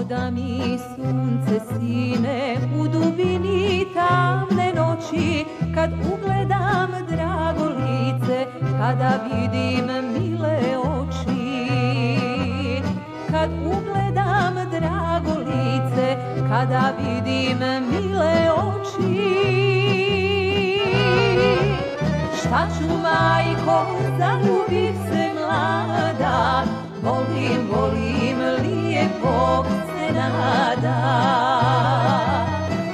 da mi sunce sine u dubini tamne noći, kad ugledam drago lice, kada vidim mile oči. Kad ugledam drago lice, kada vidim mile oči. Šta ću, majko, zaljubih se mlada, volim, volim lijepog Senada.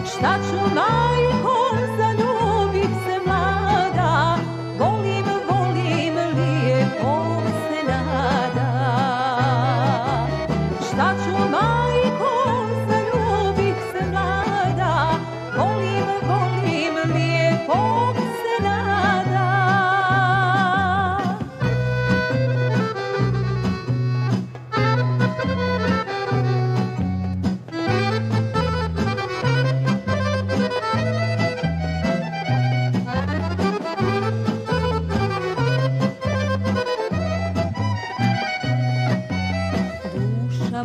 Šta ću, majko, zaljubih se mlada, volim, volim lijepog Senada. Šta ću, majko, zaljubih se mlada, volim, volim lijepog Senada.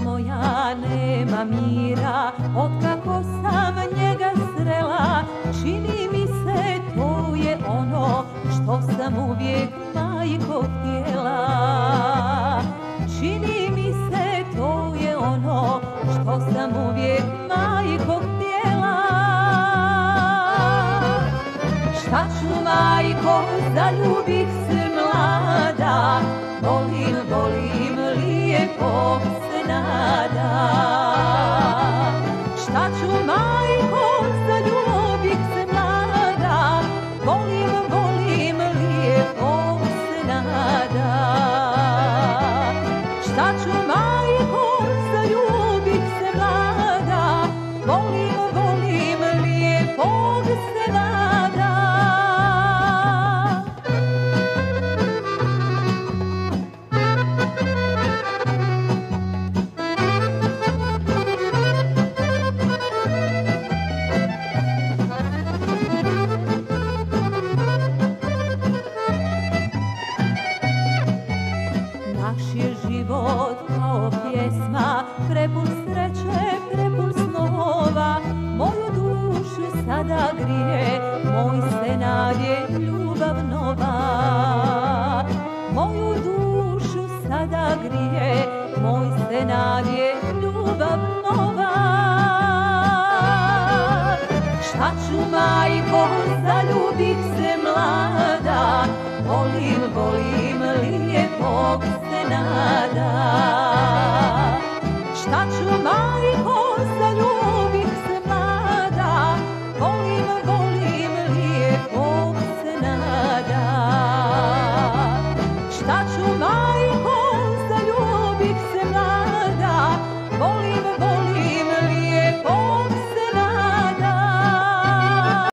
Moja nema mira, otkako sam njega srela, čini mi se to je ono što sam uvijek, majko, htjela. Čini mi se to je ono što sam uvijek, majko, htjela. Šta ću, majko, zaljubih se mlada, volim, volim lijepog Senada. Šta ću, majko, zaljubih se mlada, volim, volim lijepog Senada. Šta ću, majko, zaljubih se mlada, volim, volim lijepog Senada. Naš je život kao pjesma, prepun sreće, prepun snova. Moju dušu sada grije, moj Senad je ljubav nova. Moju dušu sada grije, moj Senad je ljubav nova. Šta ću, majko, zaljubih se mlada, volim, volim lijepog Senada. Šta ću, majko, zaljubih se mlada, volim, volim lijepog Senada. Šta ću, majko,